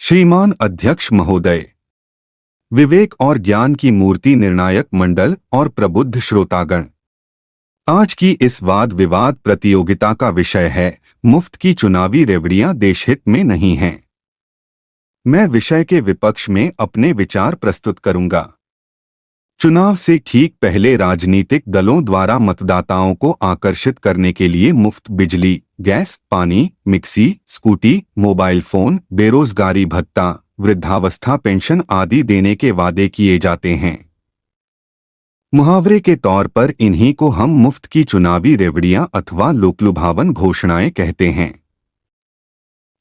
श्रीमान अध्यक्ष महोदय, विवेक और ज्ञान की मूर्ति निर्णायक मंडल और प्रबुद्ध श्रोतागण, आज की इस वाद विवाद प्रतियोगिता का विषय है मुफ्त की चुनावी रेवड़ियां देशहित में नहीं हैं। मैं विषय के विपक्ष में अपने विचार प्रस्तुत करूंगा। चुनाव से ठीक पहले राजनीतिक दलों द्वारा मतदाताओं को आकर्षित करने के लिए मुफ्त बिजली, गैस, पानी, मिक्सी, स्कूटी, मोबाइल फोन, बेरोजगारी भत्ता, वृद्धावस्था पेंशन आदि देने के वादे किए जाते हैं। मुहावरे के तौर पर इन्हीं को हम मुफ्त की चुनावी रेवड़ियां अथवा लोकलुभावन घोषणाएं कहते हैं।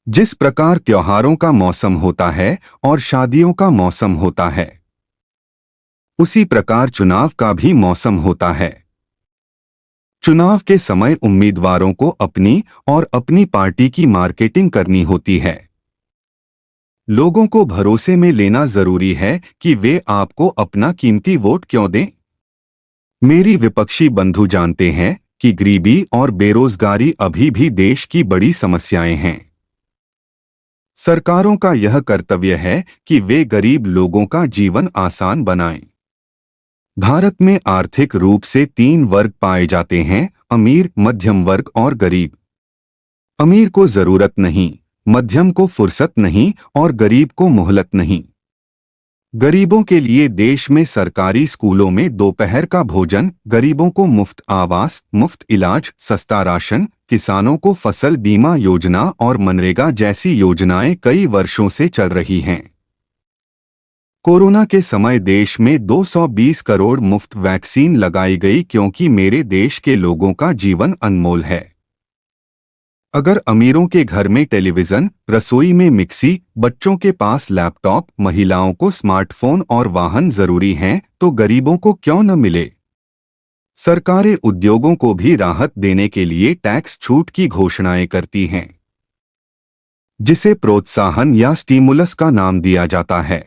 जिस प्रकार त्योहारों का मौसम होता है और शादियों का मौसम होता है, उसी प्रकार चुनाव का भी मौसम होता है। चुनाव के समय उम्मीदवारों को अपनी और अपनी पार्टी की मार्केटिंग करनी होती है। लोगों को भरोसे में लेना जरूरी है कि वे आपको अपना कीमती वोट क्यों दें। मेरी विपक्षी बंधु जानते हैं कि गरीबी और बेरोजगारी अभी भी देश की बड़ी समस्याएं हैं। सरकारों का यह कर्तव्य है कि वे गरीब लोगों का जीवन आसान बनाएं। भारत में आर्थिक रूप से 3 वर्ग पाए जाते हैं: अमीर, मध्यम वर्ग और गरीब। अमीर को जरूरत नहीं, मध्यम को फुर्सत नहीं और गरीब को मोहलत नहीं। गरीबों के लिए देश में सरकारी स्कूलों में दोपहर का भोजन, गरीबों को मुफ्त आवास, मुफ्त इलाज, सस्ता राशन, किसानों को फसल बीमा योजना और मनरेगा जैसी योजनाएं कई वर्षों से चल रही हैं। कोरोना के समय देश में 220 करोड़ मुफ्त वैक्सीन लगाई गई क्योंकि मेरे देश के लोगों का जीवन अनमोल है। अगर अमीरों के घर में टेलीविजन, रसोई में मिक्सी, बच्चों के पास लैपटॉप, महिलाओं को स्मार्टफोन और वाहन जरूरी हैं, तो गरीबों को क्यों न मिले। सरकारें उद्योगों को भी राहत देने के लिए टैक्स छूट की घोषणाएं करती हैं, जिसे प्रोत्साहन या स्टिमुलस का नाम दिया जाता है।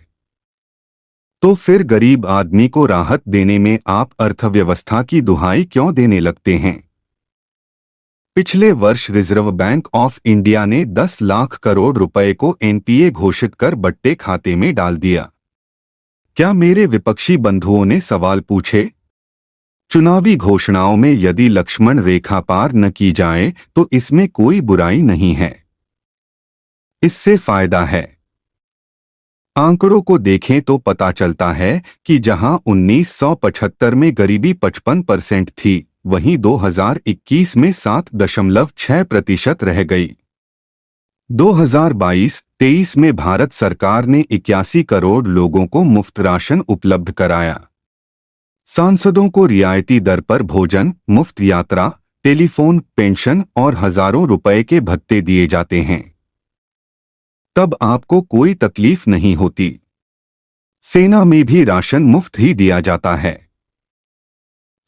तो फिर गरीब आदमी को राहत देने में आप अर्थव्यवस्था की दुहाई क्यों देने लगते हैं। पिछले वर्ष रिजर्व बैंक ऑफ इंडिया ने 10 लाख करोड़ रुपए को एनपीए घोषित कर बट्टे खाते में डाल दिया। क्या मेरे विपक्षी बंधुओं ने सवाल पूछे? चुनावी घोषणाओं में यदि लक्ष्मण रेखा पार न की जाए तो इसमें कोई बुराई नहीं है, इससे फायदा है। आंकड़ों को देखें तो पता चलता है कि जहां 1975 में गरीबी 55% थी, वहीं 2021 में 7.6% रह गई। 2022-23 में भारत सरकार ने 81 करोड़ लोगों को मुफ्त राशन उपलब्ध कराया। सांसदों को रियायती दर पर भोजन, मुफ्त यात्रा, टेलीफोन, पेंशन और हजारों रुपए के भत्ते दिए जाते हैं। तब आपको कोई तकलीफ नहीं होती। सेना में भी राशन मुफ्त ही दिया जाता है।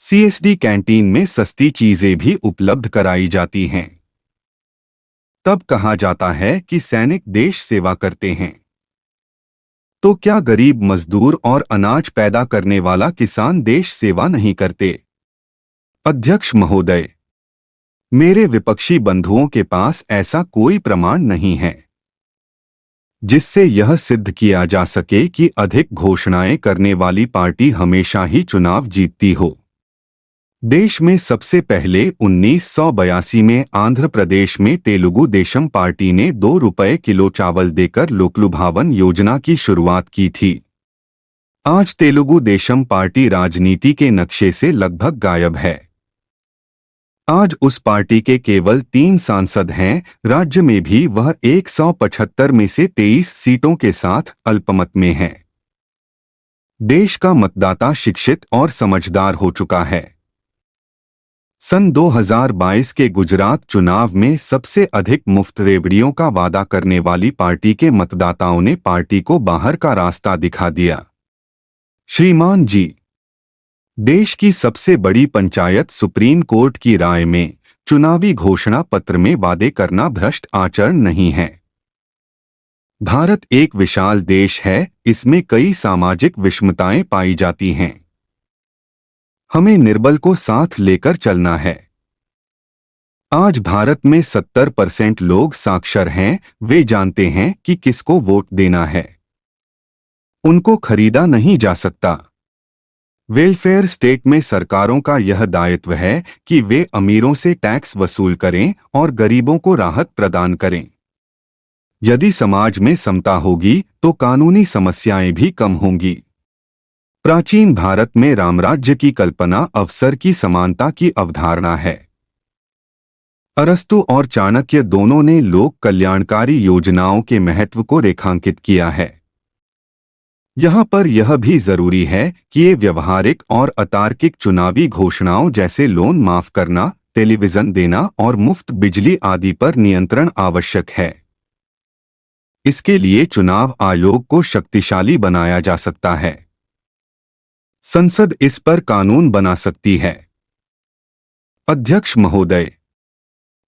सीएसडी कैंटीन में सस्ती चीजें भी उपलब्ध कराई जाती हैं। तब कहा जाता है कि सैनिक देश सेवा करते हैं। तो क्या गरीब मजदूर और अनाज पैदा करने वाला किसान देश सेवा नहीं करते? अध्यक्ष महोदय, मेरे विपक्षी बंधुओं के पास ऐसा कोई प्रमाण नहीं है जिससे यह सिद्ध किया जा सके कि अधिक घोषणाएं करने वाली पार्टी हमेशा ही चुनाव जीतती हो। देश में सबसे पहले 1982 में आंध्र प्रदेश में तेलुगु देशम पार्टी ने 2 रुपए किलो चावल देकर लोकलुभावन योजना की शुरुआत की थी। आज तेलुगु देशम पार्टी राजनीति के नक्शे से लगभग गायब है। आज उस पार्टी के केवल 3 सांसद हैं। राज्य में भी वह 175 में से 23 सीटों के साथ अल्पमत में है। देश का मतदाता शिक्षित और समझदार हो चुका है। सन 2022 के गुजरात चुनाव में सबसे अधिक मुफ्त रेवड़ियों का वादा करने वाली पार्टी के मतदाताओं ने पार्टी को बाहर का रास्ता दिखा दिया। श्रीमान जी, देश की सबसे बड़ी पंचायत सुप्रीम कोर्ट की राय में चुनावी घोषणा पत्र में वादे करना भ्रष्ट आचरण नहीं है। भारत एक विशाल देश है, इसमें कई सामाजिक विषमताएं पाई जाती हैं। हमें निर्बल को साथ लेकर चलना है। आज भारत में 70% लोग साक्षर हैं, वे जानते हैं कि किसको वोट देना है। उनको खरीदा नहीं जा सकता। वेलफेयर स्टेट में सरकारों का यह दायित्व है कि वे अमीरों से टैक्स वसूल करें और गरीबों को राहत प्रदान करें। यदि समाज में समता होगी तो कानूनी समस्याएं भी कम होंगी। प्राचीन भारत में रामराज्य की कल्पना अवसर की समानता की अवधारणा है। अरस्तु और चाणक्य दोनों ने लोक कल्याणकारी योजनाओं के महत्व को रेखांकित किया है। यहाँ पर यह भी जरूरी है कि ये व्यवहारिक और अतार्किक चुनावी घोषणाओं जैसे लोन माफ करना, टेलीविजन देना और मुफ्त बिजली आदि पर नियंत्रण आवश्यक है। इसके लिए चुनाव आयोग को शक्तिशाली बनाया जा सकता है। संसद इस पर कानून बना सकती है। अध्यक्ष महोदय,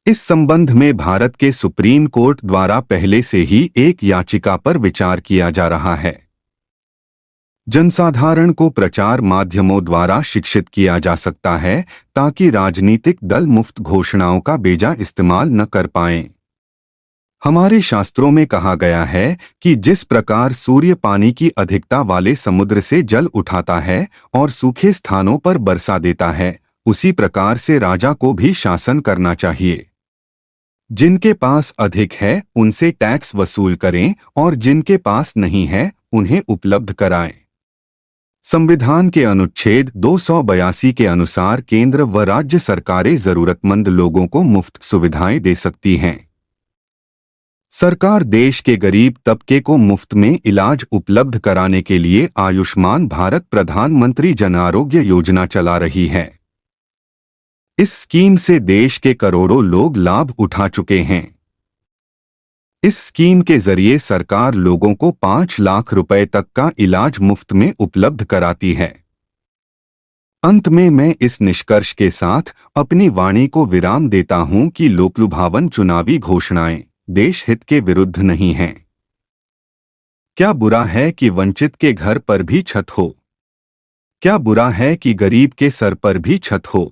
इस संबंध में भारत के सुप्रीम कोर्ट द्वारा पहले से ही एक याचिका पर विचार किया जा रहा है। जनसाधारण को प्रचार माध्यमों द्वारा शिक्षित किया जा सकता है ताकि राजनीतिक दल मुफ्त घोषणाओं का बेजा इस्तेमाल न कर पाएं। हमारे शास्त्रों में कहा गया है कि जिस प्रकार सूर्य पानी की अधिकता वाले समुद्र से जल उठाता है और सूखे स्थानों पर बरसा देता है, उसी प्रकार से राजा को भी शासन करना चाहिए। जिनके पास अधिक है उनसे टैक्स वसूल करें और जिनके पास नहीं है उन्हें उपलब्ध कराएं। संविधान के अनुच्छेद 282 के अनुसार केंद्र व राज्य सरकारें जरूरतमंद लोगों को मुफ्त सुविधाएं दे सकती हैं। सरकार देश के गरीब तबके को मुफ्त में इलाज उपलब्ध कराने के लिए आयुष्मान भारत प्रधानमंत्री जन आरोग्य योजना चला रही है। इस स्कीम से देश के करोड़ों लोग लाभ उठा चुके हैं। इस स्कीम के जरिए सरकार लोगों को 5 लाख रुपए तक का इलाज मुफ्त में उपलब्ध कराती है। अंत में मैं इस निष्कर्ष के साथ अपनी वाणी को विराम देता हूं कि लोकलुभावन चुनावी घोषणाएं देश हित के विरुद्ध नहीं हैं। क्या बुरा है कि वंचित के घर पर भी छत हो? क्या बुरा है कि गरीब के सर पर भी छत हो?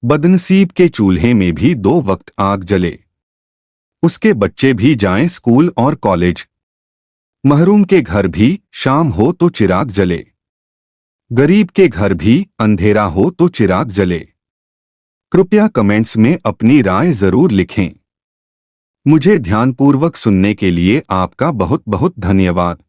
बदनसीब के चूल्हे में भी 2 वक्त आग जले, उसके बच्चे भी जाएं स्कूल और कॉलेज। महरूम के घर भी शाम हो तो चिराग जले, गरीब के घर भी अंधेरा हो तो चिराग जले। कृपया कमेंट्स में अपनी राय जरूर लिखें। मुझे ध्यानपूर्वक सुनने के लिए आपका बहुत बहुत धन्यवाद।